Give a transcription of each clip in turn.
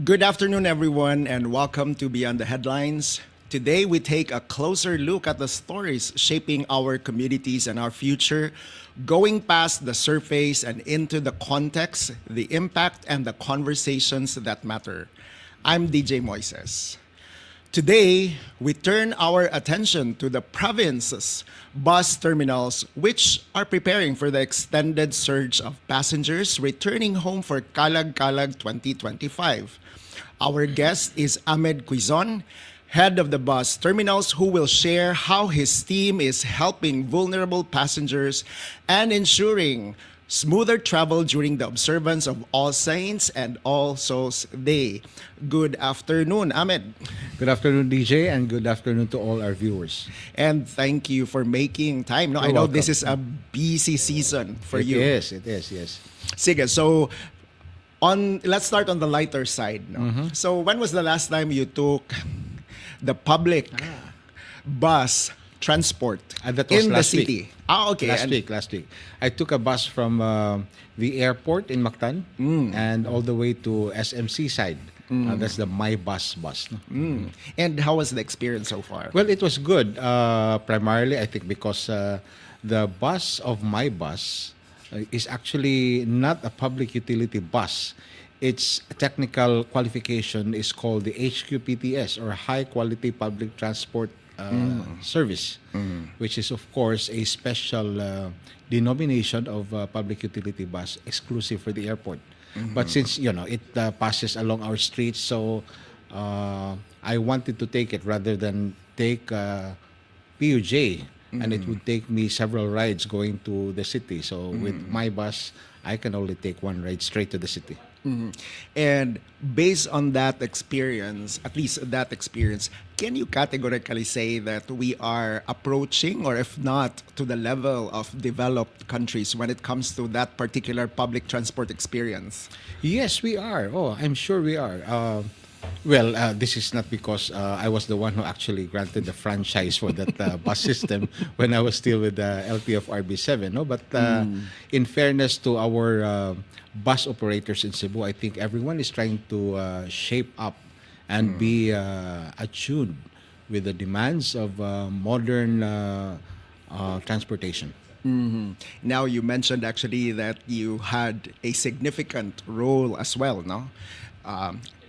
Good afternoon, everyone, and welcome to Beyond the Headlines. Today, we take a closer look at the stories shaping our communities and our future, going past the surface and into the context, the impact, and the conversations that matter. I'm DJ Moises. Today, we turn our attention to the province's bus terminals, which are preparing for the extended surge of passengers returning home for Kalag-Kalag 2025. Our guest is Ahmed Cuizon, head of the bus terminals, who will share how his team is helping vulnerable passengers and ensuring smoother travel during the observance of All Saints and All Souls Day. Good afternoon, Ahmed. Good afternoon, DJ, and good afternoon to all our viewers. And thank you for making time. No, I You're know welcome. this is a busy season for you. It is, yes. Sige, so let's start on the lighter side. No? So when was the last time you took the public bus transport And that was in the last city? week. Okay. Last week. I took a bus from the airport in Mactan and all the way to SMC side. That's the My Bus bus. No? And how was the experience so far? Well, it was good. Primarily, I think because the bus of My Bus is actually not a public utility bus. Its technical qualification is called the HQPTS, or High Quality Public Transport Service, which is, of course, a special denomination of public utility bus exclusive for the airport. But since it passes along our streets, so I wanted to take it rather than take PUJ, and it would take me several rides going to the city. So with My Bus, I can only take one ride straight to the city. And based on that experience, at least that experience, can you categorically say that we are approaching, or if not, to the level of developed countries when it comes to that particular public transport experience? Yes, we are. Oh, I'm sure we are. This is not because I was the one who actually granted the franchise for that bus system when I was still with the LTFRB7. No, but in fairness to our bus operators in Cebu, I think everyone is trying to shape up and be attuned with the demands of modern transportation. Now, you mentioned actually that you had a significant role as well, no?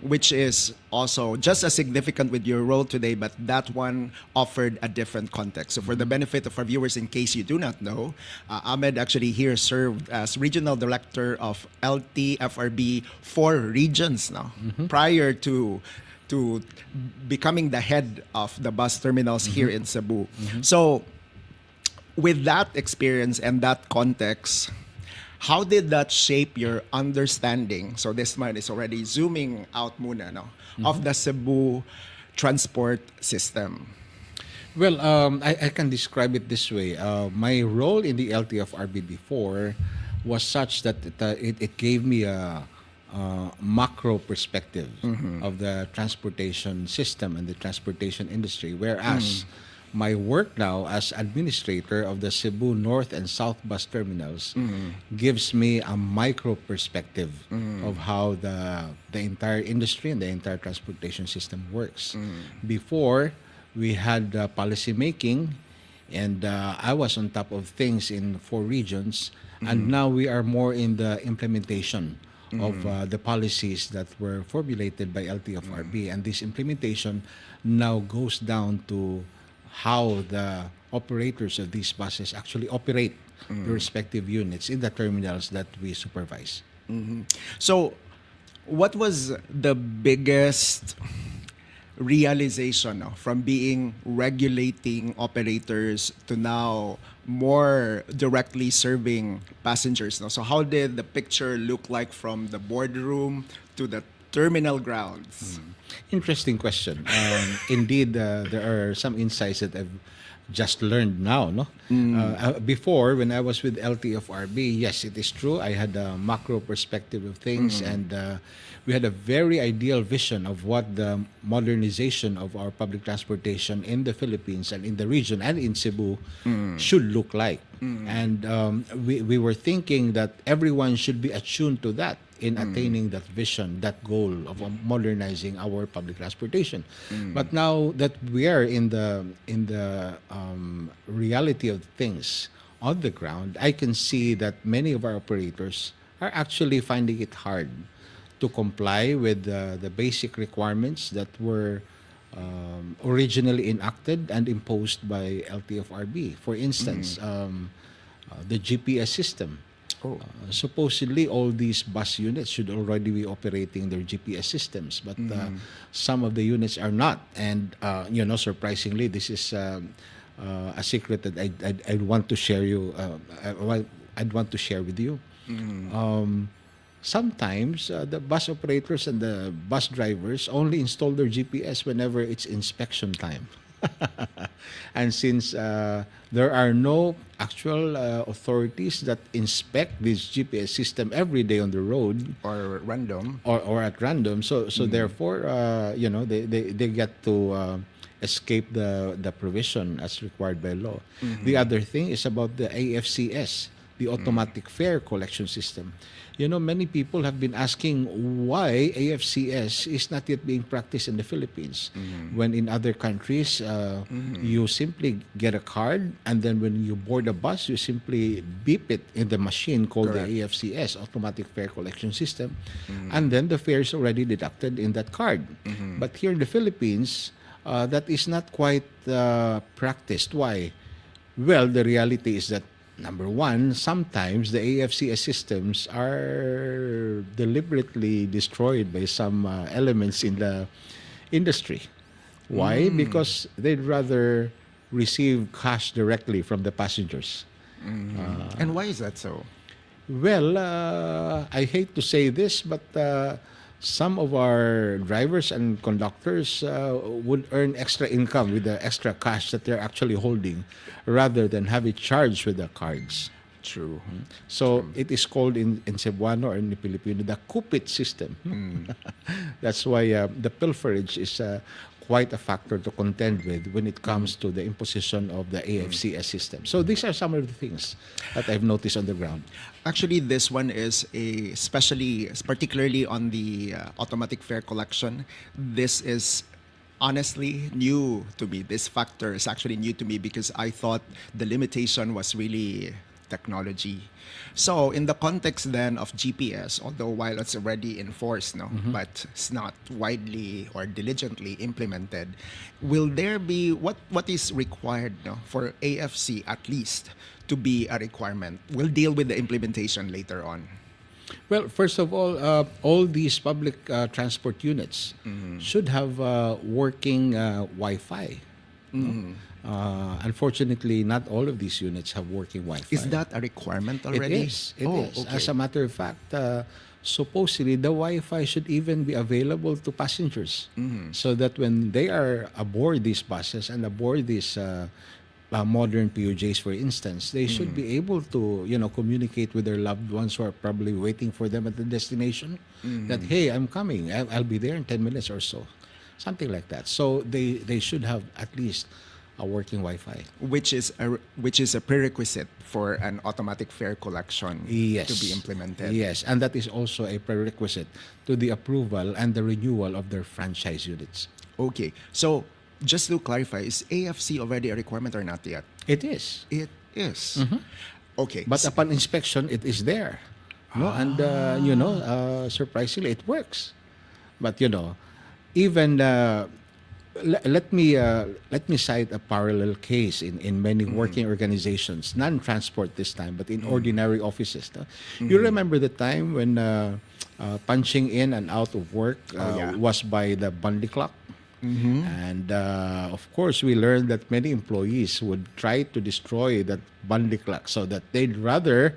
Which is also just as significant with your role today, but that one offered a different context. So for the benefit of our viewers, in case you do not know, Ahmed actually here served as Regional Director of LTFRB for regions now, prior to becoming the head of the bus terminals here in Cebu. So with that experience and that context, how did that shape your understanding? So this man is already zooming out muna, no, of the Cebu transport system. Well, I can describe it this way. My role in the LTFRB before was such that it gave me a macro perspective of the transportation system and the transportation industry, whereas my work now as administrator of the Cebu North and South bus terminals gives me a micro perspective of how the entire industry and the entire transportation system works. Before, we had policy making, and I was on top of things in 4 regions, and now we are more in the implementation of the policies that were formulated by LTFRB, and this implementation now goes down to how the operators of these buses actually operate the respective units in the terminals that we supervise. So what was the biggest realization, no, from being regulating operators to now more directly serving passengers? No? So how did the picture look like from the boardroom to the terminal grounds? Interesting question. Indeed, there are some insights that I've just learned now. No, before, when I was with LTFRB, yes, it is true. I had a macro perspective of things, and we had a very ideal vision of what the modernization of our public transportation in the Philippines and in the region and in Cebu should look like. And we were thinking that everyone should be attuned to that in attaining that vision, that goal of modernizing our public transportation. But now that we are in the reality of things on the ground, I can see that many of our operators are actually finding it hard to comply with the basic requirements that were originally enacted and imposed by LTFRB. For instance, the GPS system. Oh. Supposedly, all these bus units should already be operating their GPS systems, but some of the units are not. And surprisingly, this is a secret that I'd want to share I'd want to share with you. Sometimes the bus operators and the bus drivers only install their GPS whenever it's inspection time. And since there are no actual authorities that inspect this GPS system every day on the road Or random. or at random, so therefore they get to escape the provision as required by law. The other thing is about the AFCS, the automatic fare collection system. Many people have been asking why AFCS is not yet being practiced in the Philippines. When in other countries, you simply get a card, and then when you board a bus, you simply beep it in the machine called Correct. the AFCS, automatic fare collection system, and then the fare is already deducted in that card. But here in the Philippines, that is not quite practiced. Why? Well, the reality is that number one, sometimes the AFCS systems are deliberately destroyed by some elements in the industry. Why? Because they'd rather receive cash directly from the passengers. And why is that so? Well, I hate to say this, but some of our drivers and conductors would earn extra income with the extra cash that they're actually holding rather than have it charged with the cards. True. So it is called in Cebuano or in the Filipino the kupit system. That's why the pilferage is quite a factor to contend with when it comes to the imposition of the AFCS system. So these are some of the things that I've noticed on the ground. Actually, this one is particularly on the automatic fare collection. This is honestly new to me. This factor is actually new to me because I thought the limitation was really technology. So in the context then of GPS, although while it's already enforced, but it's not widely or diligently implemented, will there be what is required for AFC at least to be a requirement? We'll deal with the implementation later on. Well, first of all these public transport units should have working Wi-Fi. No? Unfortunately, not all of these units have working Wi-Fi. Is that a requirement already? It is. It is. Okay. As a matter of fact, supposedly the Wi-Fi should even be available to passengers, so that when they are aboard these buses and aboard these modern PUJs, for instance, they should be able to communicate with their loved ones who are probably waiting for them at the destination. That hey, I'm coming. I'll be there in 10 minutes or so, something like that. So they should have at least a working Wi-Fi. Which is a prerequisite for an automatic fare collection Yes. to be implemented. Yes, and that is also a prerequisite to the approval and the renewal of their franchise units. Okay. So just to clarify, is AFC already a requirement or not yet? It is. It is. Okay. But upon inspection, it is there. No? And, surprisingly, it works. But, even... let me cite a parallel case in many working organizations, non-transport this time, but in ordinary offices. No? You remember the time when punching in and out of work was by the Bundy clock? And of course, we learned that many employees would try to destroy that Bundy clock so that they'd rather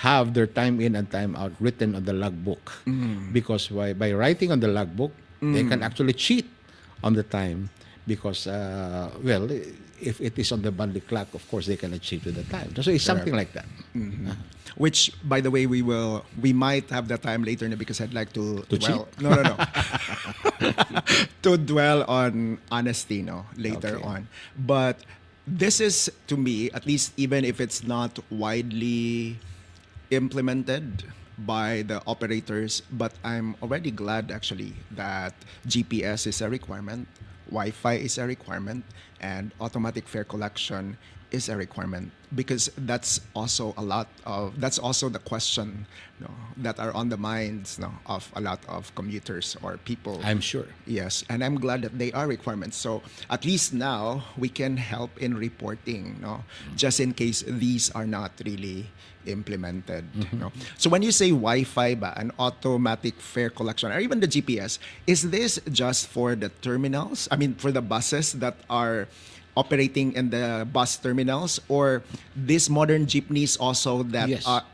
have their time in and time out written on the logbook. Because by writing on the logbook, they can actually cheat on the time because, if it is on the Bundy clock, of course, they can achieve to the time. So it's something like that. Which, by the way, we might have that time later because I'd like to dwell. cheat? No. To dwell on honesty, later Okay. on. But This is, to me, at least even if it's not widely implemented by the operators, but I'm already glad actually that GPS is a requirement, Wi-Fi is a requirement, and automatic fare collection is a requirement because that's also the question, that are on the minds, of a lot of commuters or people. I'm sure. Yes, and I'm glad that they are requirements. So at least now we can help in reporting, no, just in case these are not really implemented. No. So when you say Wi-Fi, ba, an automatic fare collection, or even the GPS, is this just for the terminals? I mean, for the buses that are operating in the bus terminals, or these modern jeepneys also that Yes. are.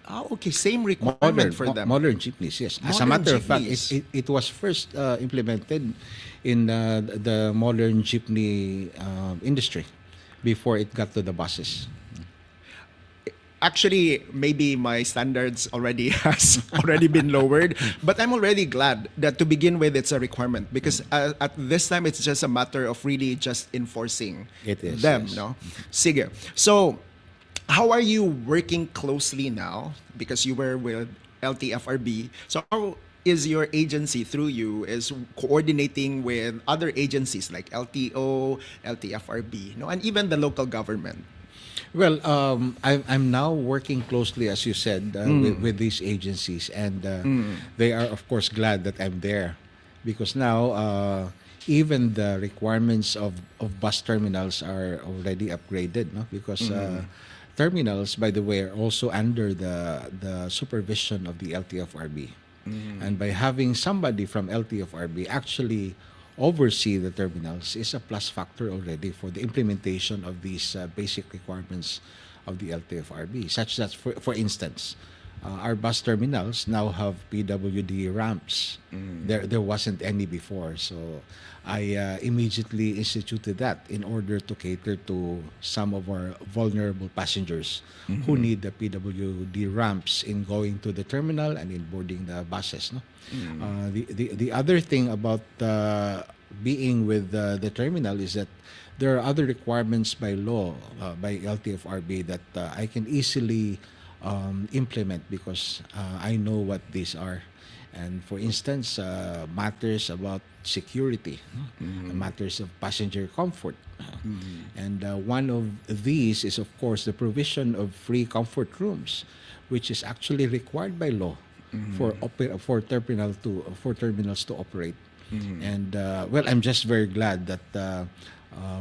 Oh, okay, same requirement for them. Modern jeepneys, yes. As a Modern matter of fact, jeepneys. it was first implemented in the modern jeepney industry before it got to the buses. Actually, maybe my standards already has already been lowered, but I'm already glad that to begin with it's a requirement because at this time it's just a matter of really just enforcing It is, them, yes. no? Sige. So, how are you working closely now because you were with LTFRB? So, how is your agency through you is coordinating with other agencies like LTO, LTFRB, no, and even the local government? Well, I'm now working closely, as you said, with these agencies, and they are, of course, glad that I'm there, because now even the requirements of bus terminals are already upgraded, no? Because terminals, by the way, are also under the supervision of the LTFRB, and by having somebody from LTFRB actually oversee the terminals is a plus factor already for the implementation of these basic requirements of the LTFRB, such that, for instance, our bus terminals now have PWD ramps. There wasn't any before, so I immediately instituted that in order to cater to some of our vulnerable passengers who need the PWD ramps in going to the terminal and in boarding the buses. No? The other thing about being with the terminal is that there are other requirements by law, by LTFRB, that I can easily implement because I know what these are. And for instance, matters about security, matters of passenger comfort. And one of these is, of course, the provision of free comfort rooms, which is actually required by law for terminals to operate. And well, I'm just very glad that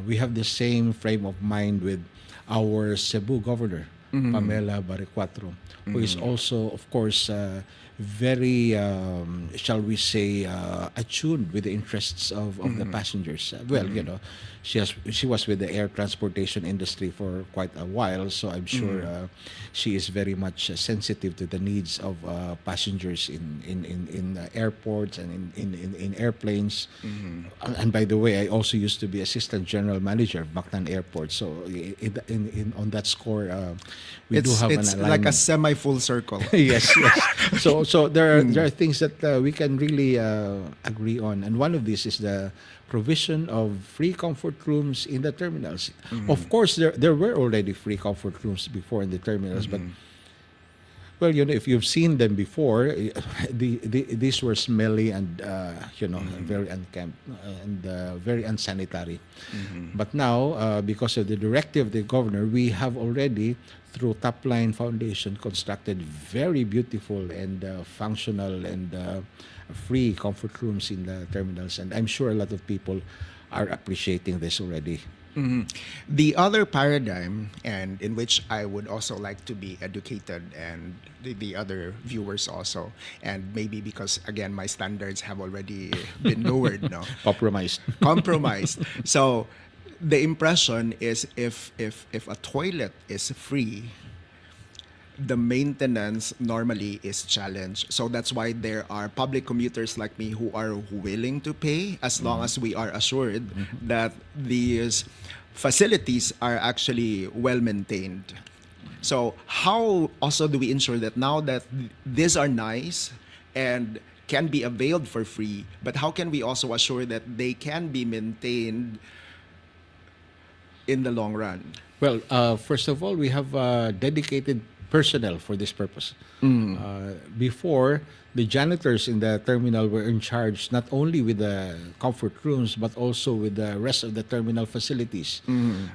we have the same frame of mind with our Cebu governor, Pamela Baricuatro, who is also, of course, very, shall we say, attuned with the interests of the passengers. Well, you know, she was with the air transportation industry for quite a while, so I'm sure she is very much sensitive to the needs of passengers in airports and in airplanes. And by the way, I also used to be assistant general manager of Mactan Airport, so on that score, we do have It's an like a alignment. semi-full circle. Yes, yes. So there are things that we can really agree on, and one of these is the provision of free comfort rooms in the terminals. Of course, there were already free comfort rooms before in the terminals, but well, you know, if you've seen them before, these were smelly and you know, very unkempt and very unsanitary. But now, because of the directive of the governor, we have already, through Top Line Foundation, constructed very beautiful and functional and free comfort rooms in the terminals, and I'm sure a lot of people are appreciating this already. The other paradigm, and in which I would also like to be educated, and the other viewers also, and maybe because again my standards have already been lowered, no, Compromised. compromised. So the impression is if a toilet is free, the maintenance normally is challenged. So that's why there are public commuters like me who are willing to pay as long as we are assured that these facilities are actually well maintained. So how also do we ensure that now that these are nice and can be availed for free, but how can we also assure that they can be maintained in the long run? Well, first of all, we have dedicated personnel for this purpose. Before, the janitors in the terminal were in charge not only with the comfort rooms but also with the rest of the terminal facilities.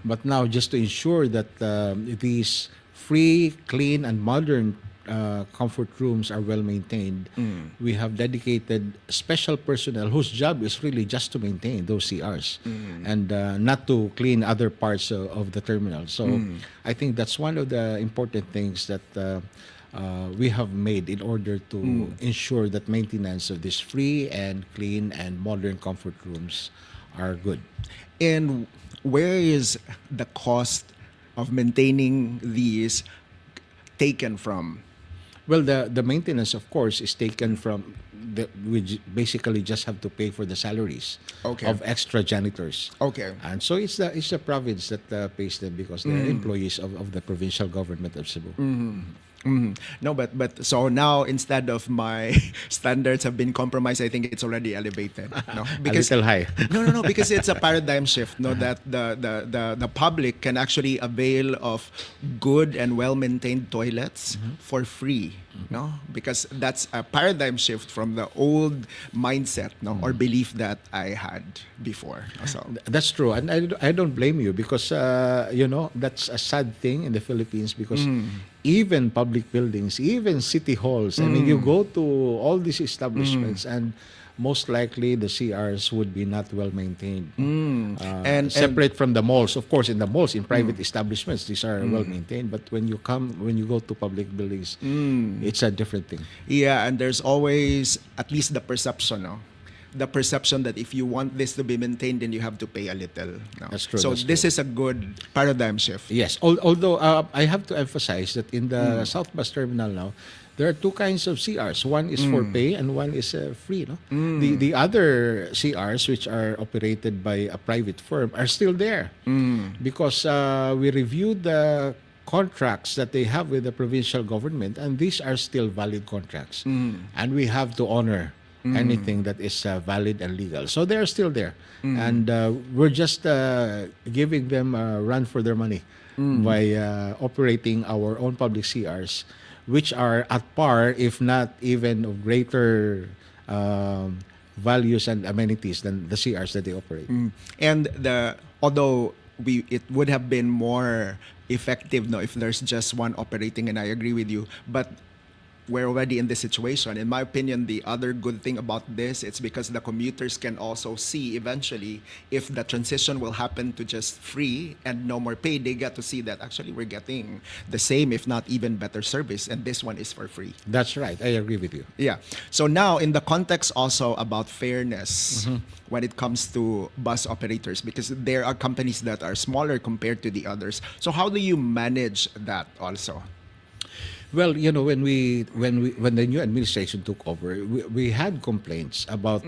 But now, just to ensure that these free, clean, and modern comfort rooms are well maintained, we have dedicated special personnel whose job is really just to maintain those CRs and not to clean other parts of the terminal. So I think that's one of the important things that we have made in order to ensure that maintenance of these free and clean and modern comfort rooms are good. And where is the cost of maintaining these taken from? Well, the maintenance, of course, is taken from basically just have to pay for the salaries Okay. of extra janitors. Okay. And so it's the province that pays them because they're employees of the provincial government of Cebu. No, but so now instead of my standards have been compromised, I think it's already elevated. No, A little high. no, because it's a paradigm shift. No, that the public can actually avail of good and well maintained toilets for free. No, because that's a paradigm shift from the old mindset, no, or belief that I had before. So That's true, and I don't blame you because that's a sad thing in the Philippines because even public buildings, even city halls. I mean, you go to all these establishments and most likely the CRs would be not well maintained. And Separate from the malls. Of course, in the malls, in private establishments, these are well maintained. But when you go to public buildings, it's a different thing. yeah, and there's always at least the perception, no? The perception that if you want this to be maintained, then you have to pay a little. No? That's true, So that's this true. is a good paradigm shift. Yes, although I have to emphasize that in the South Bus Terminal now, there are two kinds of CRs. One is for pay and one is free. No, the other CRs which are operated by a private firm are still there because we reviewed the contracts that they have with the provincial government, and these are still valid contracts, and we have to honor anything that is valid and legal. So they're still there, and we're just giving them a run for their money by operating our own public CRs, which are at par, if not even of greater values and amenities than the CRs that they operate. And although it would have been more effective, no, if there's just one operating, and I agree with you, but we're already in this situation. In my opinion, the other good thing about this, it's because the commuters can also see eventually if the transition will happen to just free and no more pay, they get to see that actually we're getting the same, if not even better service, and this one is for free. That's right. I agree with you. Yeah. So now, in the context also about fairness when it comes to bus operators, because there are companies that are smaller compared to the others. So how do you manage that also? Well, when the new administration took over, we had complaints about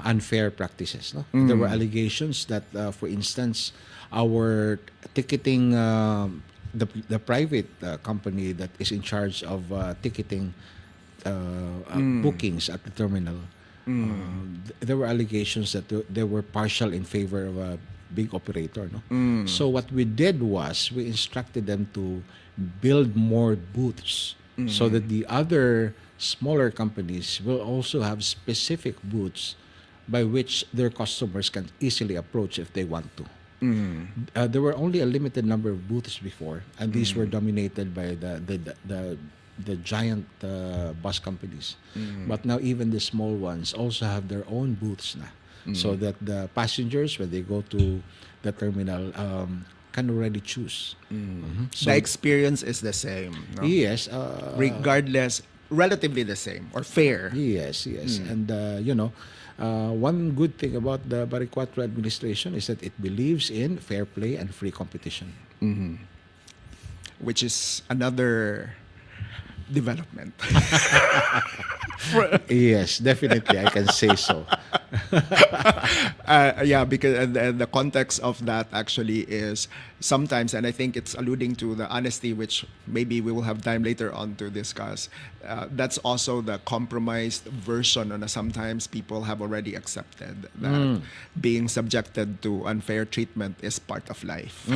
unfair practices. No? There were allegations that, for instance, our ticketing, the private company that is in charge of ticketing bookings at the terminal, there were allegations that they were partial in favor of a big operator. No? So what we did was we instructed them to build more booths so that the other smaller companies will also have specific booths by which their customers can easily approach if they want to. There were only a limited number of booths before, and these were dominated by the giant bus companies. But now even the small ones also have their own booths now. So that the passengers, when they go to the terminal, can already choose. So The experience is the same, no? yes, Regardless, relatively the same or fair. yes, and one good thing about the Baricuatro administration is that it believes in fair play and free competition. Which is another development. Yes, definitely, I can say so. Yeah, because the context of that actually is sometimes, and I think it's alluding to the honesty, which maybe we will have time later on to discuss. That's also the compromised version, and sometimes people have already accepted that being subjected to unfair treatment is part of life.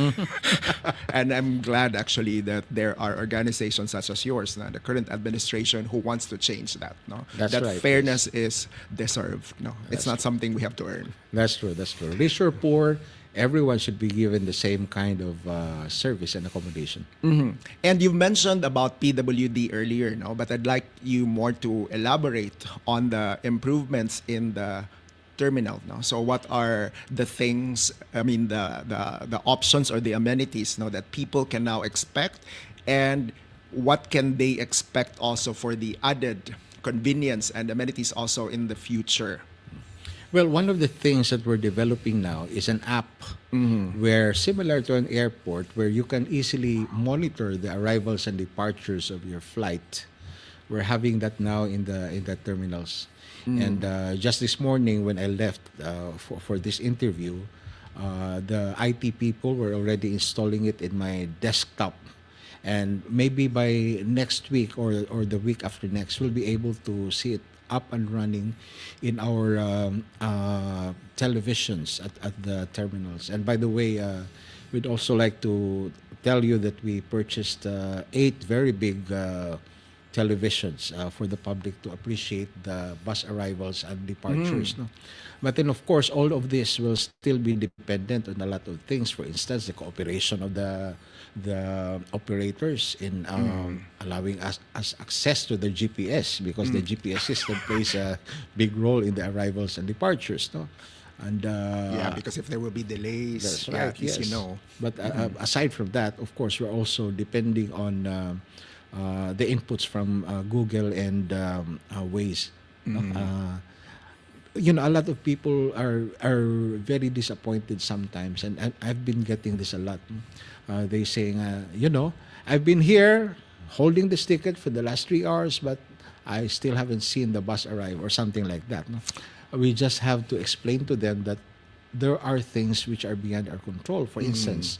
And I'm glad actually that there are organizations such as yours, the current administration, who wants to change that. No, That's that right, fairness is deserved. No, it's not something we have to earn. That's true. That's true. Rich or poor, everyone should be given the same kind of service and accommodation. And you mentioned about PWD earlier, no, but I'd like you more to elaborate on the improvements in the terminal. No, so what are the things? I mean, the options or the amenities, no, that people can now expect, and what can they expect also for the added convenience and amenities also in the future? Well, one of the things that we're developing now is an app where, similar to an airport, where you can easily monitor the arrivals and departures of your flight. We're having that now in the terminals. And just this morning, when I left for this interview, the IT people were already installing it in my desktop. And maybe by next week or the week after next, we'll be able to see it up and running in our televisions at the terminals. And by the way, we'd also like to tell you that we purchased 8 very big televisions for the public to appreciate the bus arrivals and departures. No? But then, of course, all of this will still be dependent on a lot of things. For instance, the cooperation of the operators in allowing us access to the GPS, because the GPS system plays a big role in the arrivals and departures. No? And Yeah, because if there will be delays, that's yeah, right, at least yes. you know. But aside from that, of course, we're also depending on the inputs from Google and Waze. No? A lot of people are very disappointed sometimes, and I've been getting this a lot. They saying, I've been here holding this ticket for the last 3 hours, but I still haven't seen the bus arrive, or something like that. No? We just have to explain to them that there are things which are beyond our control. For instance,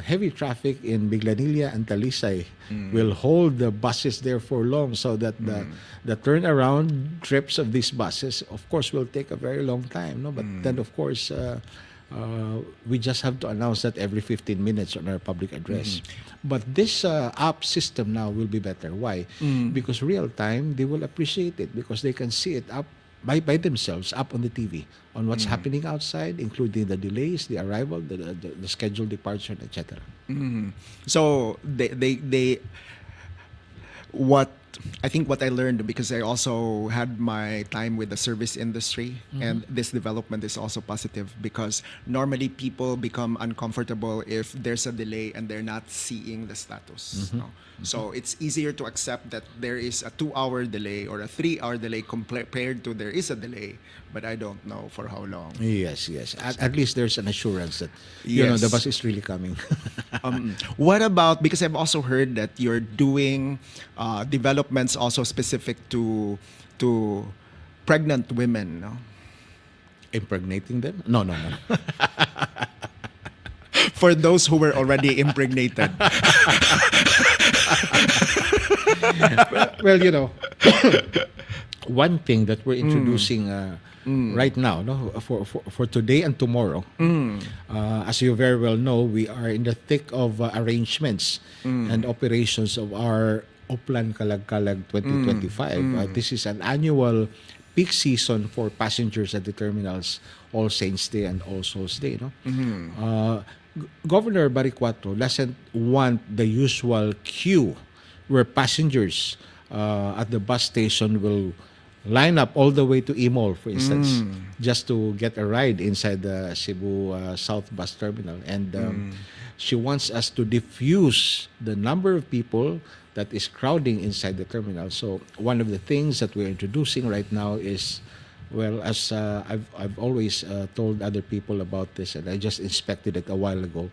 heavy traffic in Biglanilla and Talisay will hold the buses there for long, so that the turnaround trips of these buses, of course, will take a very long time. No, but then, of course, we just have to announce that every 15 minutes on our public address. But this app system now will be better. Why? Because real time, they will appreciate it, because they can see it up by themselves up on the TV on what's happening outside, including the delays, the arrival, the scheduled departure, etc. So they what I think what I learned, because I also had my time with the service industry, and this development is also positive, because normally people become uncomfortable if there's a delay and they're not seeing the status. No? So it's easier to accept that there is a 2-hour delay or a 3-hour delay compared to there is a delay, but I don't know for how long. Yes. At least there's an assurance that Yes. the bus is really coming. What about, because I've also heard that you're doing developments also specific to pregnant women, no? Impregnating them? No. For those who were already impregnated. Well, one thing that we're introducing right now, no, for today and tomorrow, as you very well know, we are in the thick of arrangements and operations of our Oplan Kalag-Kalag 2025. This is an annual peak season for passengers at the terminals, All Saints Day and All Souls Day. No? Governor Baricuato doesn't want the usual queue where passengers at the bus station will line up all the way to Imol, for instance, just to get a ride inside the Cebu South Bus Terminal. And she wants us to diffuse the number of people that is crowding inside the terminal. So one of the things that we're introducing right now is, well, as I've always told other people about this, and I just inspected it a while ago,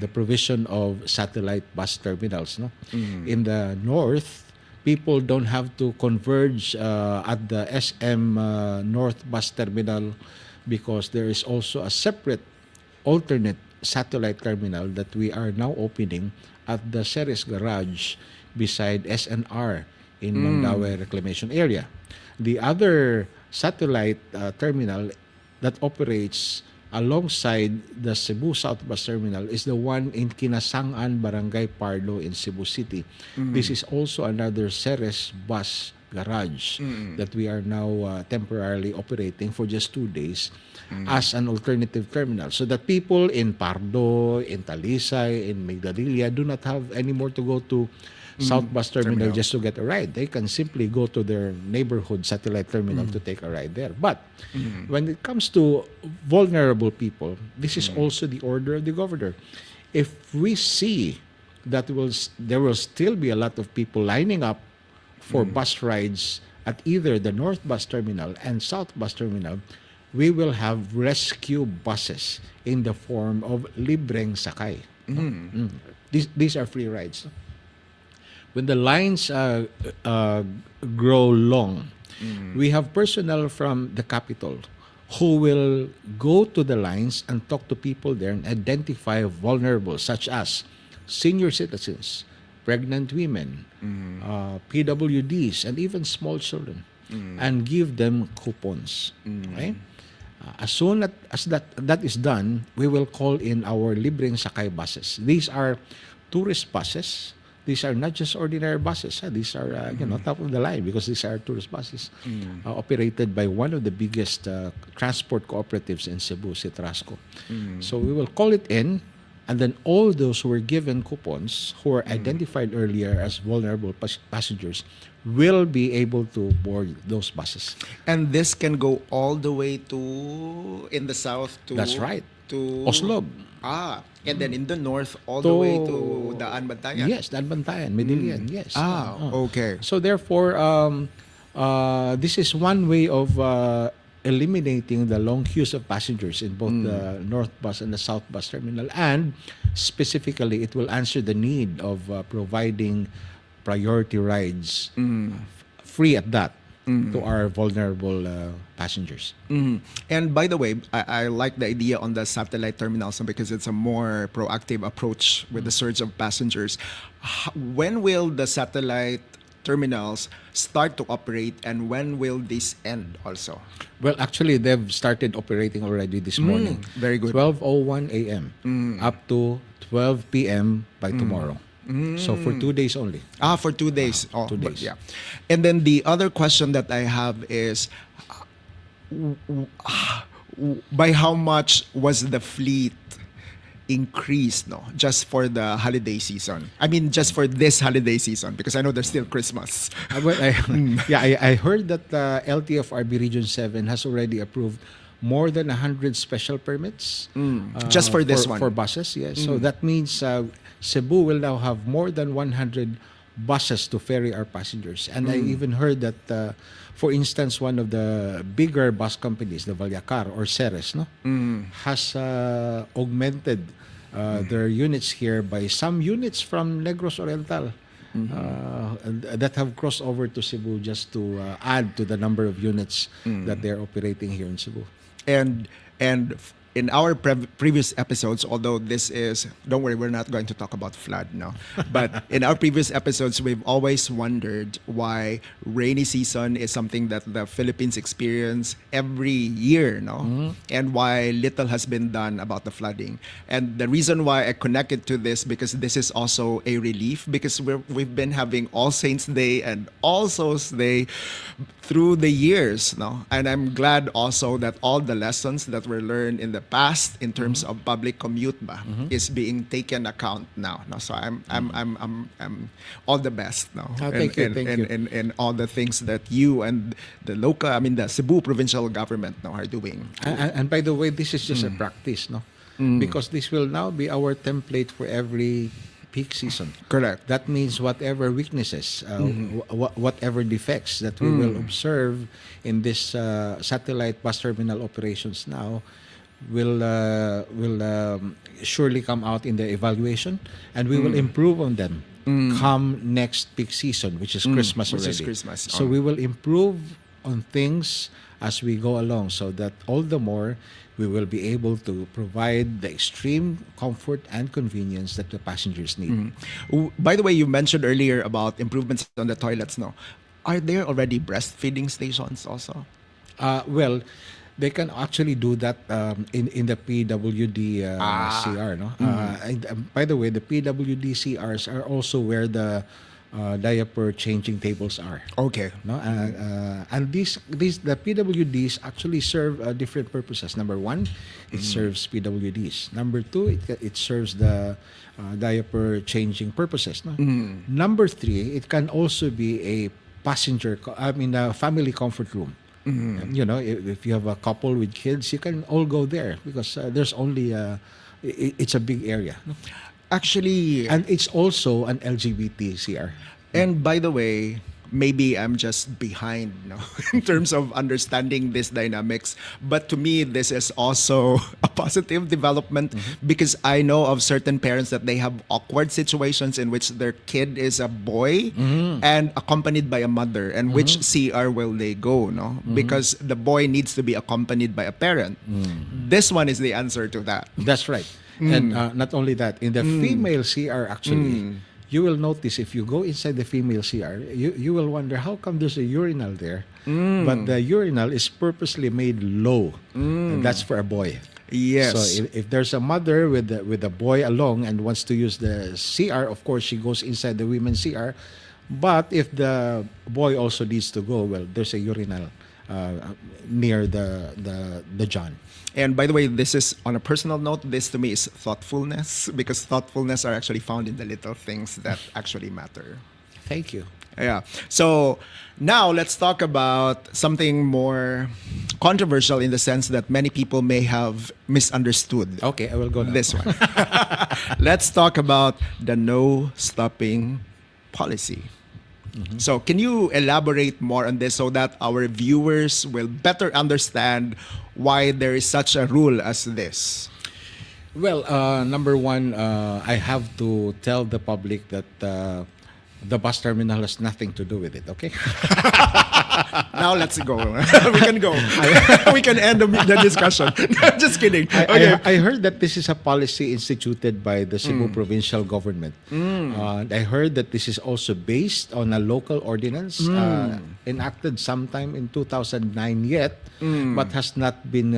the provision of satellite bus terminals. No, in the north, people don't have to converge at the SM North Bus Terminal, because there is also a separate alternate satellite terminal that we are now opening at the Ceres Garage beside SNR in Mandaue Reclamation Area. The other satellite terminal that operates alongside the Cebu South Bus Terminal is the one in Kinasangan, Barangay Parlo in Cebu City. This is also another Ceres bus garage that we are now temporarily operating for just 2 days as an alternative terminal, so that people in Pardo, in Talisay, in Migdalilla do not have anymore to go to South Bus Terminal just to get a ride. They can simply go to their neighborhood satellite terminal to take a ride there. But when it comes to vulnerable people, this is also the order of the governor. If we see that there will still be a lot of people lining up for bus rides at either the North Bus Terminal and South Bus Terminal, we will have rescue buses in the form of libreng sakay. These are free rides. When the lines grow long, we have personnel from the capital who will go to the lines and talk to people there and identify vulnerable, such as senior citizens, pregnant women, PWDs, and even small children, and give them coupons. Right? As soon as that is done, we will call in our libreng sakay buses. These are tourist buses. These are not just ordinary buses. These are top of the line, because these are tourist buses operated by one of the biggest transport cooperatives in Cebu, Citrasco. So we will call it in, and then all those who were given coupons, who were identified earlier as vulnerable passengers, will be able to board those buses. And this can go all the way to, in the south, to... That's right. To Oslob. And then in the north, all the way to Daan Bantayan. Yes, Daan Bantayan, Medellin, yes. Okay. So therefore, this is one way of eliminating the long queues of passengers in both the North Bus and the South Bus Terminal. And specifically, it will answer the need of providing priority rides, free at that, to our vulnerable passengers. And by the way, I like the idea on the satellite terminals because it's a more proactive approach with the surge of passengers. When will the satellite terminals start to operate, and when will this end also? Well, actually, they've started operating already this morning. Very good. 12:01 a.m. up to 12 p.m. by tomorrow. So for 2 days only. For 2 days. 2 days. Yeah. And then the other question that I have is, by how much was the fleet increased, just for the holiday season? I mean, just for this holiday season, because I know there's still Christmas. I heard that LTFRB Region 7 has already approved more than 100 special permits. Just for this one? For buses, yes. So that means Cebu will now have more than 100 buses to ferry our passengers. And I even heard that, for instance, one of the bigger bus companies, the Valyacar or Ceres, has augmented their units here by some units from Negros Oriental that have crossed over to Cebu just to add to the number of units that they're operating here in Cebu. And in our previous episodes, although this is, don't worry, we're not going to talk about flood now. But in our previous episodes, we've always wondered why rainy season is something that the Philippines experience every year, and why little has been done about the flooding. And the reason why I connected to this, because this is also a relief, because we've been having All Saints Day and All Souls Day through the years, and I'm glad also that all the lessons that were learned in the past in terms of public commute is being taken account now. So I'm all the best now. Thank you. And all the things that you and the local, the Cebu provincial government now are doing. And by the way, this is just a practice, because this will now be our template for every peak season. Correct. That means whatever weaknesses, whatever defects that we will observe in this satellite bus terminal operations now will surely come out in the evaluation, and we will improve on them come next peak season, which is Christmas which is already. Christmas. So we will improve on things as we go along, so that all the more we will be able to provide the extreme comfort and convenience that the passengers need. By the way, you mentioned earlier about improvements on the toilets. No, are there already breastfeeding stations also? Well, they can actually do that in the PWD CR. No, by the way, the PWD CRs are also where the diaper changing tables are. Okay. No, and these the PWDs actually serve different purposes. Number one, it serves PWDs. Number two, it serves the diaper changing purposes. No? Number three, it can also be a a family comfort room. You know, if you have a couple with kids, you can all go there because there's only it's a big area. No? Actually, And it's also an LGBT CR. and by the way, maybe I'm just behind, no, in terms of understanding these dynamics. But to me, this is also a positive development because I know of certain parents that they have awkward situations in which their kid is a boy and accompanied by a mother. And which CR will they go, no? Because the boy needs to be accompanied by a parent. This one is the answer to that. That's right. And not only that, in the female CR, actually, you will notice if you go inside the female CR, you will wonder how come there's a urinal there, but the urinal is purposely made low, and that's for a boy. Yes. So if there's a mother with a boy along and wants to use the CR, of course she goes inside the women's CR. But if the boy also needs to go, well, there's a urinal near the John. And by the way, this is on a personal note, this to me is thoughtfulness because thoughtfulness are actually found in the little things that actually matter. Thank you. Yeah. So now let's talk about something more controversial in the sense that many people may have misunderstood. Okay, I will go now. This one. Let's talk about the no stopping policy. So can you elaborate more on this so that our viewers will better understand why there is such a rule as this? Well, number one, I have to tell the public that the bus terminal has nothing to do with it, okay? Now let's go. We can go. We can end the discussion. Just kidding. Okay. I heard that this is a policy instituted by the Cebu provincial government. I heard that this is also based on a local ordinance enacted sometime in 2009 yet, but has not been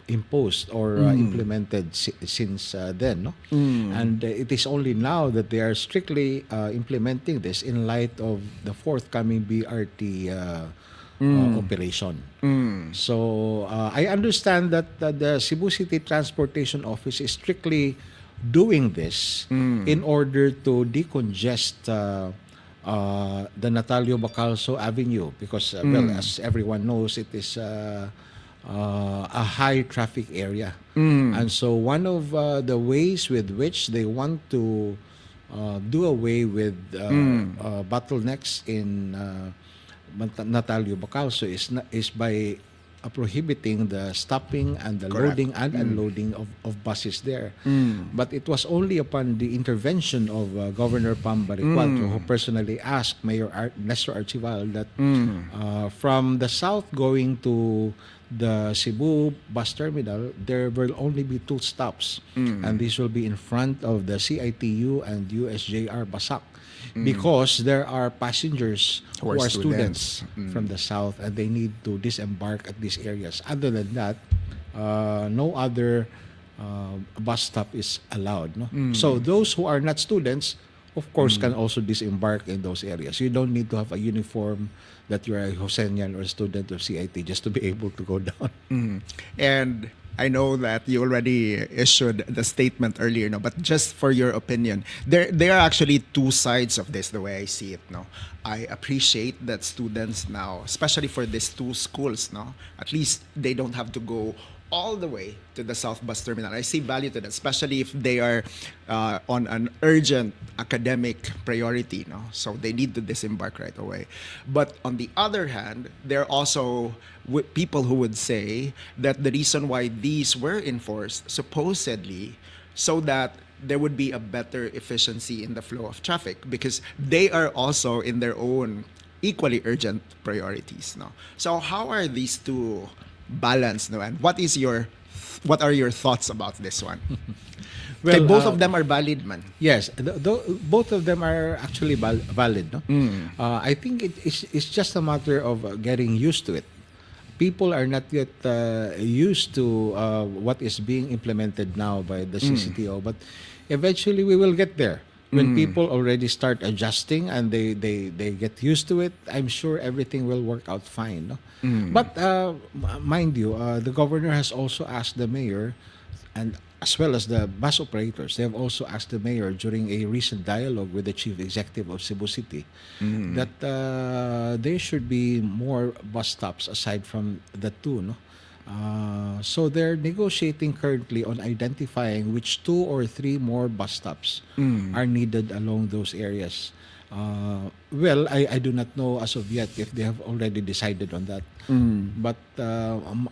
imposed or implemented since then. No? And it is only now that they are strictly implementing this in light of the forthcoming BRT operation. So I understand that the Cebu City Transportation Office is strictly doing this in order to decongest the Natalio Bacalso Avenue because, well, as everyone knows, it is a high traffic area. And so one of the ways with which they want to do away with bottlenecks in Natalio Bacalso is by prohibiting the stopping and the Correct. loading and unloading of buses there. But it was only upon the intervention of Governor Pam Baricuatro who personally asked Mayor Nestor Archival that from the south going to the Cebu bus terminal, there will only be 2 stops. And this will be in front of the CITU and USJR Basak. Because there are passengers who are students from the south and they need to disembark at these areas. Other than that, no other bus stop is allowed. No? So those who are not students, of course, can also disembark in those areas. You don't need to have a uniform that you're a Hosenian or a student of CIT just to be able to go down. And I know that you already issued the statement earlier, no, but just for your opinion, there are actually 2 sides of this, the way I see it. No, I appreciate that students now, especially for these 2 schools, no, at least they don't have to go all the way to the South Bus Terminal. I see value to that, especially if they are on an urgent academic priority. No? So they need to disembark right away. But on the other hand, there are also people who would say that the reason why these were enforced, supposedly, so that there would be a better efficiency in the flow of traffic because they are also in their own equally urgent priorities. No, so how are these two balanced? No, and what are your thoughts about this one? Well, Well, both of them are valid, man. yes, both of them are actually valid. No? I think it's just a matter of getting used to it. People are not yet used to what is being implemented now by the CCTO, but eventually we will get there. When people already start adjusting and they get used to it, I'm sure everything will work out fine. No? But mind you, the governor has also asked the mayor, and as well as the bus operators, they have also asked the mayor during a recent dialogue with the chief executive of Cebu City that there should be more bus stops aside from the two. No? So they're negotiating currently on identifying which 2 or 3 more bus stops are needed along those areas. Well, I do not know as of yet if they have already decided on that. But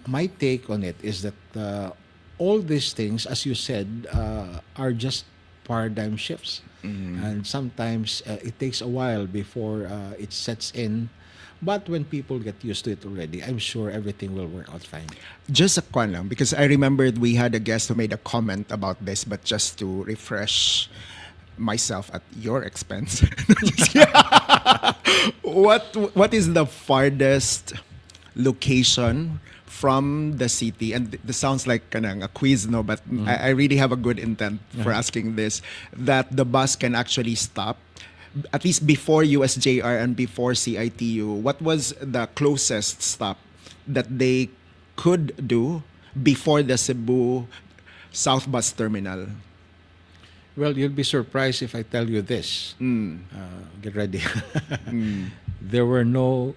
my take on it is that all these things, as you said, are just paradigm shifts. And sometimes it takes a while before it sets in. But when people get used to it already, I'm sure everything will work out fine. Just a kwan lang, because I remembered we had a guest who made a comment about this, but just to refresh myself at your expense. What is the farthest location from the city? And this sounds like kanang a quiz, no, but I really have a good intent for asking this, that the bus can actually stop at least before USJR and before CITU. What was the closest stop that they could do before the Cebu South Bus Terminal? Well, you'll be surprised if I tell you this. Get ready. There were no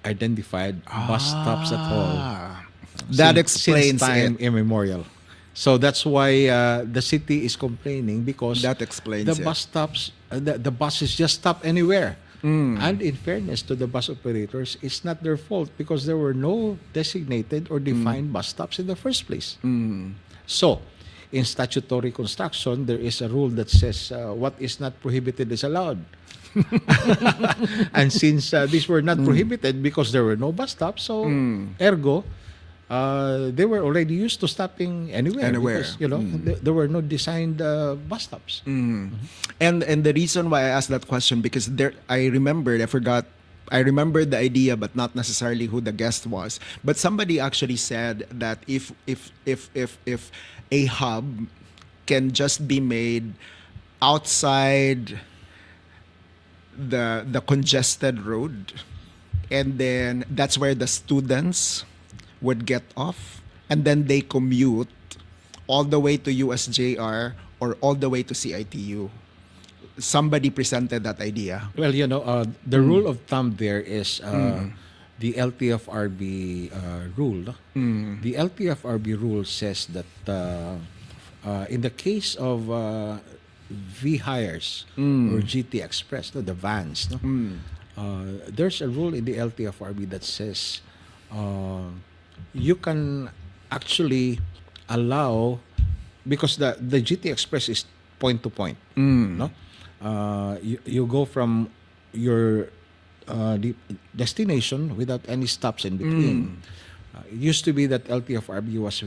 identified bus stops at all. That Since explains time it. immemorial. So that's why the city is complaining because That explains the it. bus stops, the buses just stop anywhere. And in fairness to the bus operators, it's not their fault because there were no designated or defined bus stops in the first place. So, in statutory construction, there is a rule that says what is not prohibited is allowed. And since these were not prohibited because there were no bus stops, so ergo, they were already used to stopping anywhere. Anywhere. Because, there were no designed bus stops. And the reason why I asked that question, because I remembered the idea, but not necessarily who the guest was. But somebody actually said that if a hub can just be made outside the congested road, and then that's where the students would get off, and then they commute all the way to USJR or all the way to CITU. Somebody presented that idea. Well, the rule of thumb there is the LTFRB rule. The LTFRB rule says that in the case of V hires or GT Express, the vans, there's a rule in the LTFRB that says you can actually allow, because the GT Express is point to point, no? You go from your destination without any stops in between. It used to be that LTFRB was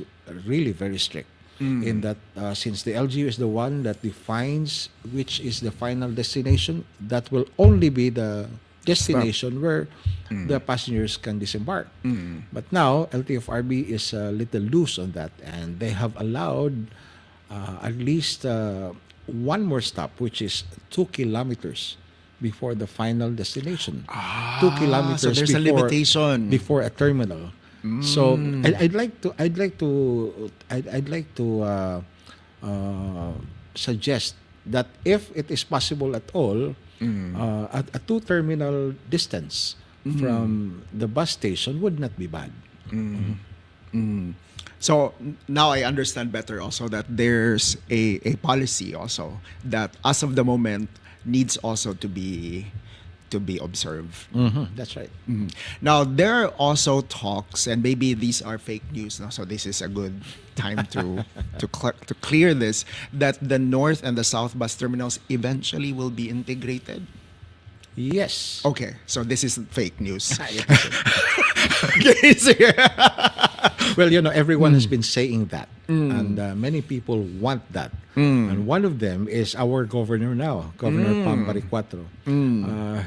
really very strict in that since the LGU is the one that defines which is the final destination, that will only be the destination where the passengers can disembark. But now LTFRB is a little loose on that, and they have allowed at least one more stop, which is 2 kilometers before the final destination. 2 kilometers so there's a limitation. before a terminal. So I'd like to suggest that if it is possible at all, a 2 terminal distance from the bus station would not be bad. So now I understand better also that there's a policy also that as of the moment needs also to be to be observed. That's right. Now, there are also talks, and maybe these are fake news, no? So this is a good time to clear this, that the north and the south bus terminals eventually will be integrated. Yes. Okay, so this is fake news. Ah, yes. Okay, so Well, everyone has been saying that, and many people want that. And one of them is our governor now, Governor Pam Baricuatro.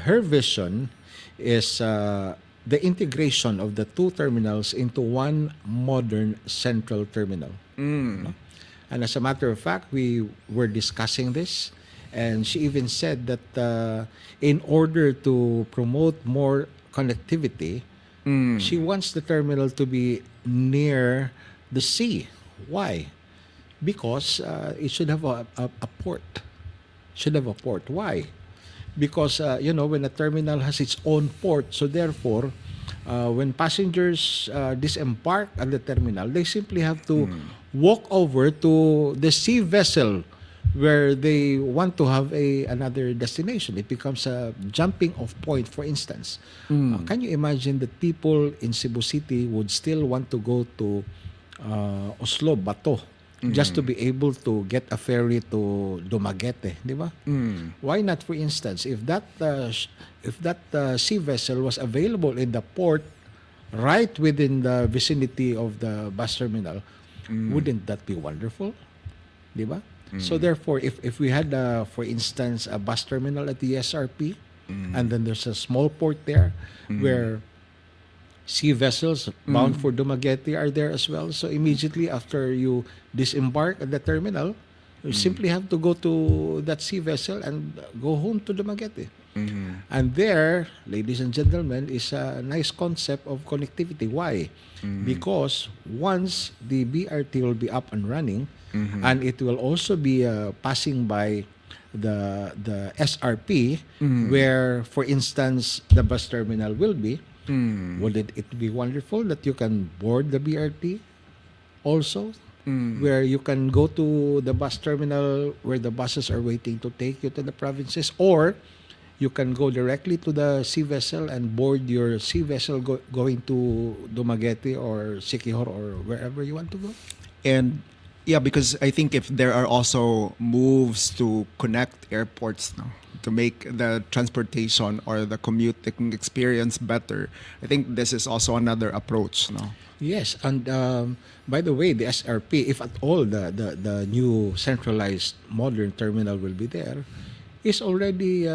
Her vision is the integration of the two terminals into one modern central terminal. No? And as a matter of fact, we were discussing this, and she even said that in order to promote more connectivity, she wants the terminal to be near the sea. Why? Because it should have a port. Should have a port. Why? Because when a terminal has its own port, so therefore, when passengers disembark at the terminal, they simply have to walk over to the sea vessel where they want to have another destination. It becomes a jumping off point, for instance. Can you imagine that people in Cebu City would still want to go to Oslo, Bato, just to be able to get a ferry to Dumaguete, di ba? Why not, for instance, if that sea vessel was available in the port right within the vicinity of the bus terminal, wouldn't that be wonderful? Di ba? So therefore, if we had, for instance, a bus terminal at the SRP, and then there's a small port there where sea vessels bound for Dumaguete are there as well. So immediately after you disembark at the terminal, you simply have to go to that sea vessel and go home to Dumaguete. And there, ladies and gentlemen, is a nice concept of connectivity. Why? Because once the BRT will be up and running, and it will also be passing by the SRP, where, for instance, the bus terminal will be, wouldn't it be wonderful that you can board the BRT also? Where you can go to the bus terminal where the buses are waiting to take you to the provinces, or you can go directly to the sea vessel and board your sea vessel going to Dumaguete or Siquijor or wherever you want to go. And yeah, because I think if there are also moves to connect airports now to make the transportation or the commuting experience better, I think this is also another approach now. Yes, and by the way, the SRP, if at all the new centralized modern terminal will be there, is already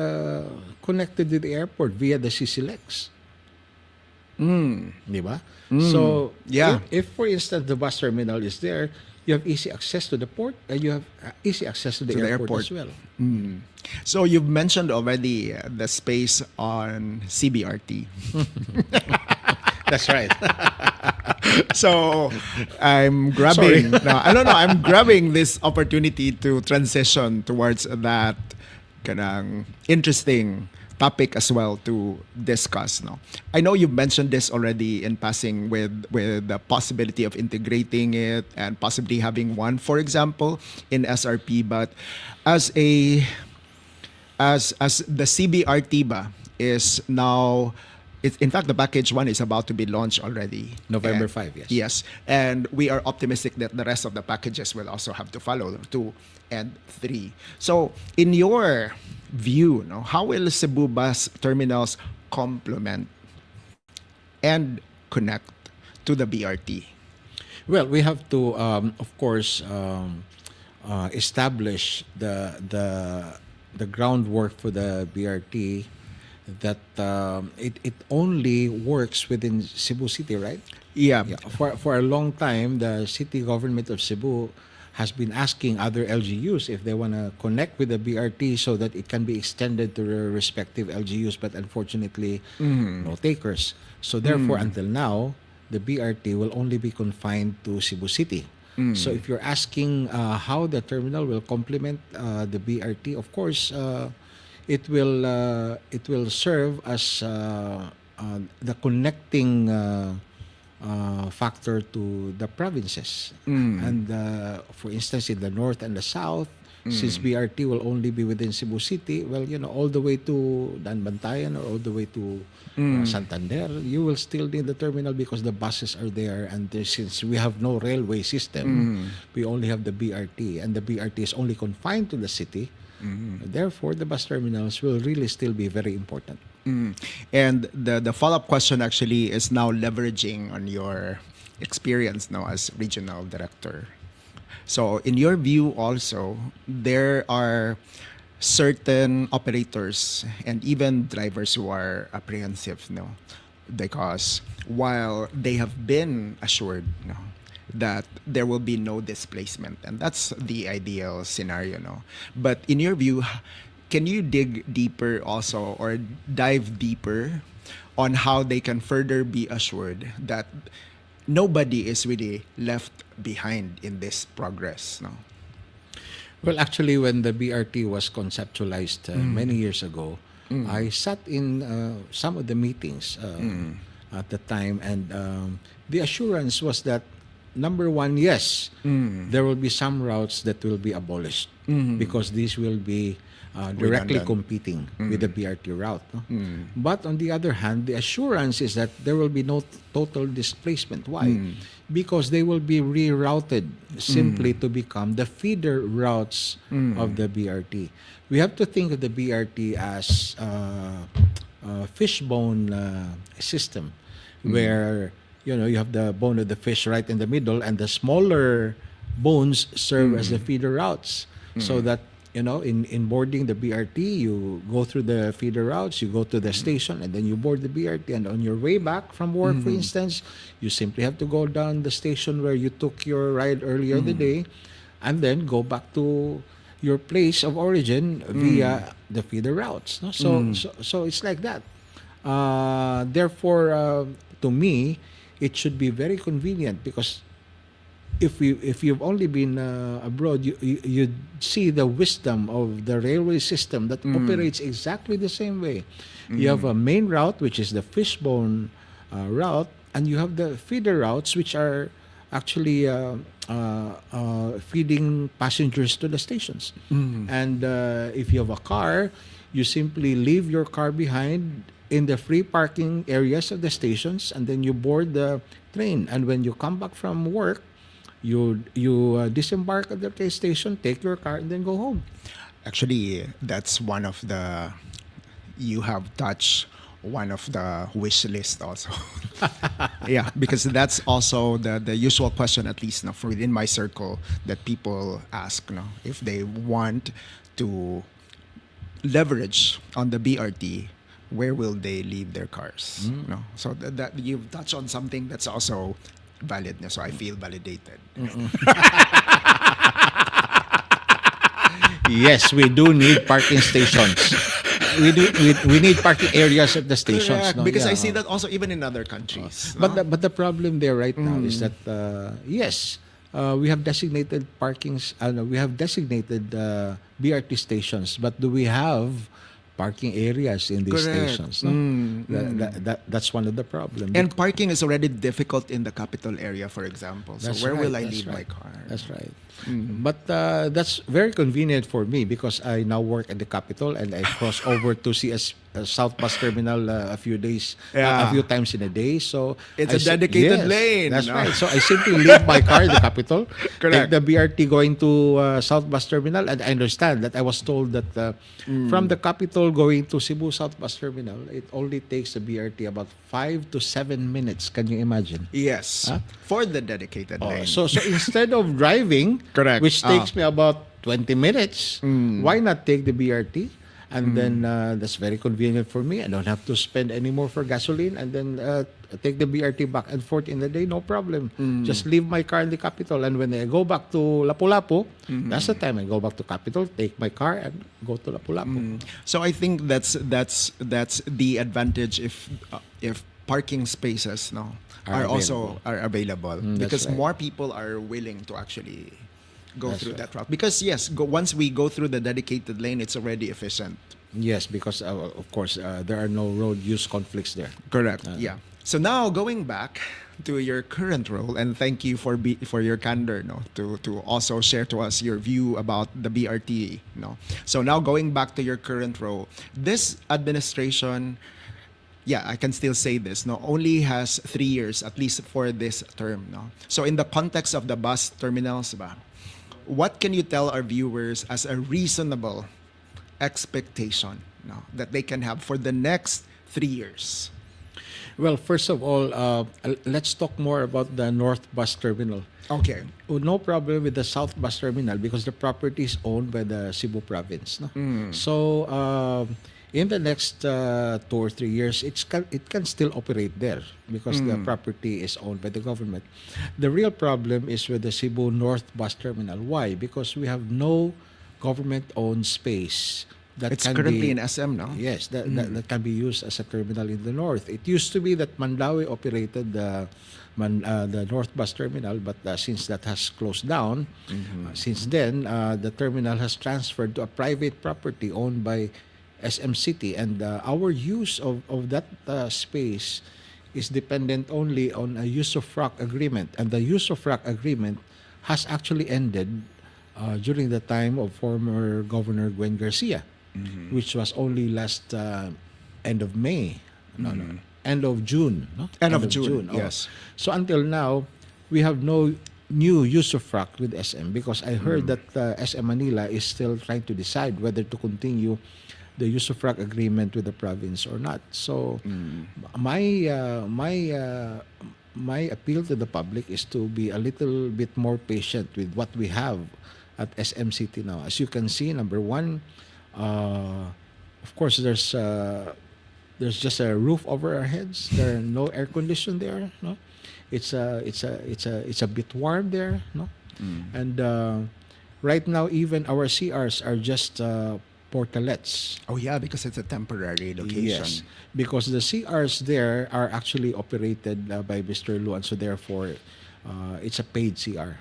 connected to the airport via the CCLEX. Di ba? So, Yeah. if, for instance, the bus terminal is there, you have easy access to the port and you have easy access to the airport as well. So you've mentioned already the space on CBRT. That's right. So I'm grabbing I'm grabbing this opportunity to transition towards that kanang interesting topic as well to discuss. No, I know you've mentioned this already in passing with the possibility of integrating it and possibly having one, for example, in SRP. But as the CBRT ba is now, it's, in fact, the package one is about to be launched already. November And- 5, yes. Yes. And we are optimistic that the rest of the packages will also have to follow, 2 and 3. So, in your view, no, how will Cebu bus terminals complement and connect to the BRT? Well, we have to, of course, establish the groundwork for the BRT that it only works within Cebu City, right? Yeah. Yeah. For a long time, the city government of Cebu has been asking other LGUs if they want to connect with the BRT so that it can be extended to their respective LGUs, but unfortunately, no takers. So therefore, until now, the BRT will only be confined to Cebu City. So if you're asking how the terminal will complement the BRT, of course, it will serve as the connecting factor to the provinces. And for instance, in the north and the south, Since BRT will only be within Cebu City, well, all the way to Danbantayan or all the way to Santander, you will still need the terminal because the buses are there. And since we have no railway system, we only have the BRT. And the BRT is only confined to the city. Therefore, the bus terminals will really still be very important. And the follow-up question actually is now leveraging on your experience now as regional director. So in your view also, there are certain operators and even drivers who are apprehensive, no? Because while they have been assured, no, that there will be no displacement, and that's the ideal scenario, no? But in your view, can you dig deeper also or dive deeper on how they can further be assured that nobody is really left behind in this progress, no? Well, actually, when the BRT was conceptualized many years ago, I sat in some of the meetings at the time, and the assurance was that number one, yes, there will be some routes that will be abolished because these will be directly Redundant. competing with the BRT route. No? But on the other hand, the assurance is that there will be no total displacement. Why? Because they will be rerouted simply to become the feeder routes of the BRT. We have to think of the BRT as a fishbone system where you have the bone of the fish right in the middle, and the smaller bones serve as the feeder routes, so that in boarding the BRT, you go through the feeder routes, you go to the station, and then you board the BRT. And on your way back from work, for instance, you simply have to go down the station where you took your ride earlier in the day, and then go back to your place of origin via the feeder routes. No? So it's like that. Therefore, to me, it should be very convenient, because if you've only been abroad, you see the wisdom of the railway system that operates exactly the same way. You have a main route, which is the fishbone route, and you have the feeder routes, which are actually feeding passengers to the stations. And if you have a car, you simply leave your car behind in the free parking areas of the stations, and then you board the train. And when you come back from work, you disembark at the train station, take your car, and then go home. Actually, that's one of the, you have touched one of the wish list also. Yeah, because that's also the usual question, at least for within my circle, that people ask, if they want to leverage on the BRT, where will they leave their cars? So that you've touched on something that's also valid, so I feel validated. Yes, we do need parking stations. We need parking areas at the stations. Correct, No? because Yeah, I see that also even in other countries. But the problem there right now is that yes, we have designated parkings. We have designated BRT stations, but do we have parking areas in these Correct. stations? No? That's one of the problems. And parking is already difficult in the capital area, for example. So That's where will I right, that's leave my right. car? That's right. But that's very convenient for me, because I now work at the capital, and I cross over to CS South Bus Terminal a few times in a day. So It's a dedicated yes, lane, That's no? right. So I simply leave my car in the capital, take Correct. the BRT going to South Bus Terminal, and I understand that I was told that from the capital going to Cebu South Bus Terminal, it only takes the BRT about 5 to 7 minutes. Can you imagine? Yes, Huh? for the dedicated lane. So instead of driving, Correct. which takes me about 20 minutes, why not take the BRT? And then that's very convenient for me. I don't have to spend any more for gasoline, and then take the BRT back and forth in the day, no problem. Just leave my car in the capital, and when I go back to Lapu-Lapu, that's the time I go back to capital, take my car, and go to Lapu-Lapu. So I think that's the advantage if parking spaces Are are available, that's because right. more people are willing to actually go That's through right. that route. Because yes, once we go through the dedicated lane, it's already efficient. Yes, because of course there are no road use conflicts there. Correct. Yeah. So now going back to your current role, and thank you for your candor, no, to also share to us your view about the BRTA, no. So now going back to your current role, this administration, yeah, I can still say this, no, only has 3 years at least for this term, no. So in the context of the bus terminals, ba, what can you tell our viewers as a reasonable expectation, no, that they can have for the next 3 years? Well, first of all, let's talk more about the North Bus Terminal. Okay. Oh, no problem with the South Bus Terminal because the property is owned by the Cebu province. No? So, in the next 2 or 3 years, it can still operate there because the property is owned by the government. The real problem is with the Cebu North Bus Terminal. Why? Because we have no government-owned space that It's can currently be, in SM now. yes, that can be used as a terminal in the north. It used to be that Mandawi operated the North Bus Terminal, but since that has closed down, since then the terminal has transferred to a private property owned by SM City, and our use of that space is dependent only on a use of rock agreement, and the use of rock agreement has actually ended during the time of former Governor Gwen Garcia, which was only last end of May, end of June, no? End of June, oh. yes. So until now, we have no new use of rock with SM because I heard that SM Manila is still trying to decide whether to continue the use of rock agreement with the province or not. So my appeal to the public is to be a little bit more patient with what we have at SM City now. As you can see, number one, of course, there's just a roof over our heads. There are no air condition there. No, it's a bit warm there. No, and right now even our CRs are just portalets. Oh yeah, because it's a temporary location. Yes, because the CRs there are actually operated by Mr. Luan, so therefore it's a paid CR.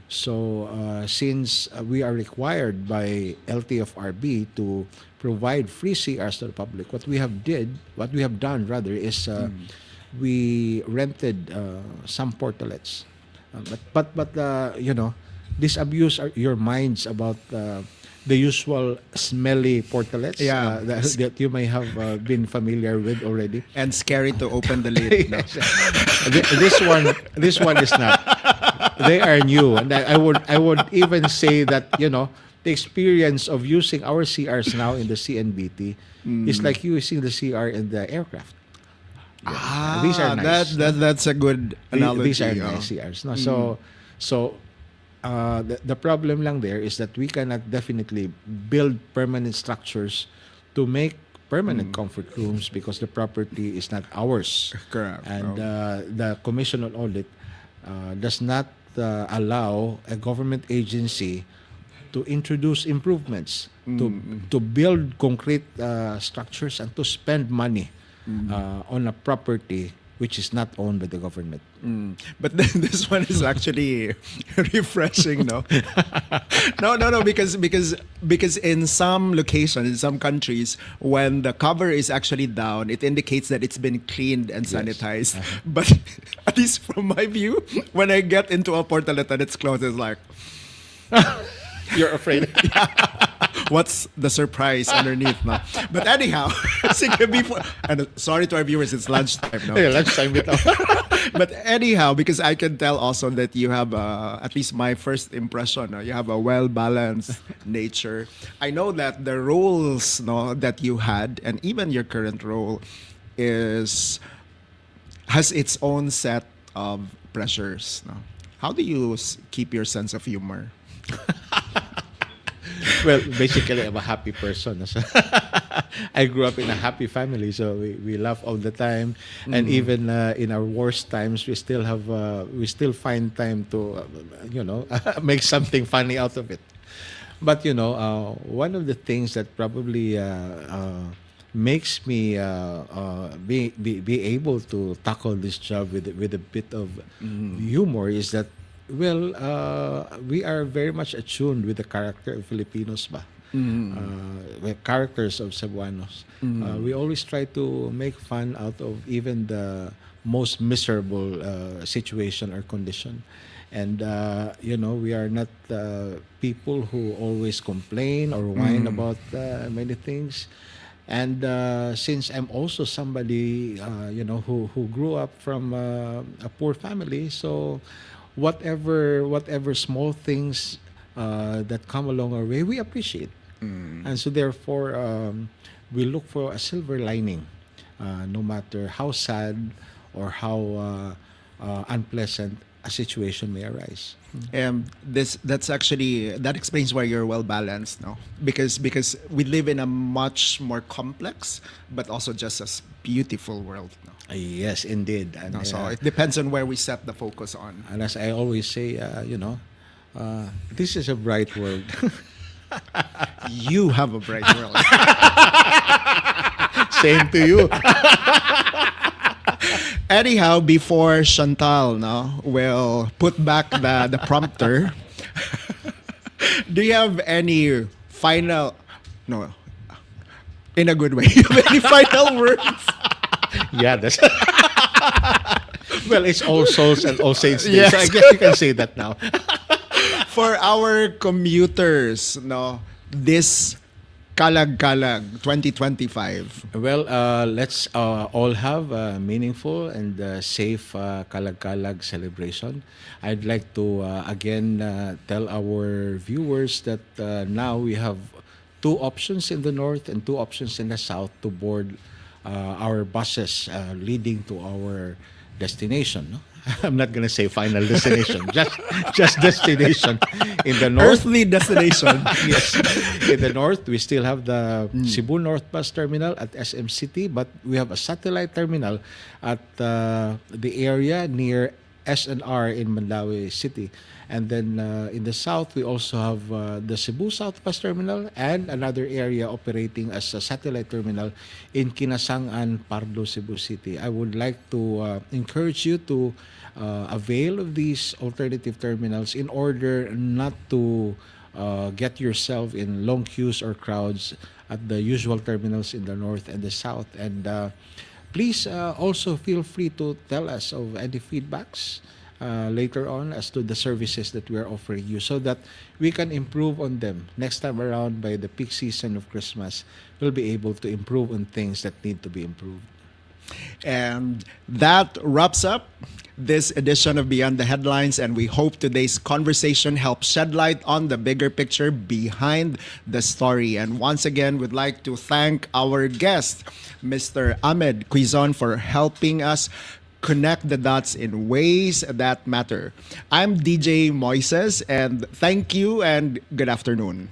So since we are required by LTFRB to provide free CRs to the public, what we have done rather is we rented some portalets. But you know, disabuse your minds about the usual smelly portalets Yeah. that you may have been familiar with already. And scary to open the lid. No? This one is not. They are new, and I would even say that, you know, the experience of using our CRs now in the CNBT is like using the CR in the aircraft. Ah, These are nice. That's a good analogy. These are oh. nice CRs. No? So the problem lang there is that we cannot definitely build permanent structures to make permanent comfort rooms because the property is not ours. Correct. And the Commission on Audit does not allow a government agency to introduce improvements, to build concrete structures and to spend money on a property which is not owned by the government. But then this one is actually refreshing, no? No, because in some locations, in some countries, when the cover is actually down, it indicates that it's been cleaned and sanitized. But at least from my view, when I get into a portalet and it's closed, it's like, You're afraid? what's the surprise underneath, no? But anyhow, sige, before, and sorry to our viewers, it's lunchtime, no? Yeah, lunchtime bitaw. But anyhow, because I can tell also that you have, at least my first impression, no? You have a well-balanced nature. I know that the roles, no, that you had, and even your current role, has its own set of pressures, no? How do you keep your sense of humor? Well, basically, I'm a happy person. So I grew up in a happy family, so we laugh all the time, and even in our worst times, we still find time to, make something funny out of it. But one of the things that probably makes me be able to tackle this job with a bit of humor is that, well, we are very much attuned with the character of Filipinos ba? with characters of Cebuanos. We always try to make fun out of even the most miserable situation or condition. And we are not people who always complain or whine about many things. And since I'm also somebody, who grew up from a poor family, so whatever small things that come along our way, we appreciate. And so therefore, we look for a silver lining, no matter how sad or how unpleasant a situation may arise. And that explains why you're well balanced, no? Because we live in a much more complex but also just as beautiful world, no? Yes, indeed. And, No, so it depends on where we set the focus on. and as I always say, this is a bright world. You have a bright world. Same to you. Anyhow, before Chantal, no, will put back the prompter, do you have any final, no, in a good way, you have any final words? Yeah, that's. Well, it's All Souls and All Saints Day, Yes. so I guess you can say that now. For our commuters, no, this Kalag-Kalag 2025. Well, let's all have a meaningful and safe Kalag-Kalag celebration. I'd like to again tell our viewers that now we have two options in the north and two options in the south to board our buses leading to our destination. No? I'm not gonna say final destination, just destination. In the north, Earthly destination. yes. In the north, we still have the Cebu North Bus Terminal at SM City, but we have a satellite terminal at the area near SNR in Mandaue City. And then in the south, we also have the Cebu South Bus Terminal and another area operating as a satellite terminal in Kinasangan, Pardo, Cebu City. I would like to encourage you to avail of these alternative terminals in order not to get yourself in long queues or crowds at the usual terminals in the north and the south. And please also feel free to tell us of any feedbacks later on as to the services that we are offering you so that we can improve on them. Next time around, by the peak season of Christmas, we'll be able to improve on things that need to be improved. And that wraps up this edition of Beyond the Headlines, and we hope today's conversation helps shed light on the bigger picture behind the story. And once again, we'd like to thank our guest, Mr. Ahmed Cuizon, for helping us connect the dots in ways that matter. I'm DJ Moises, and thank you and good afternoon.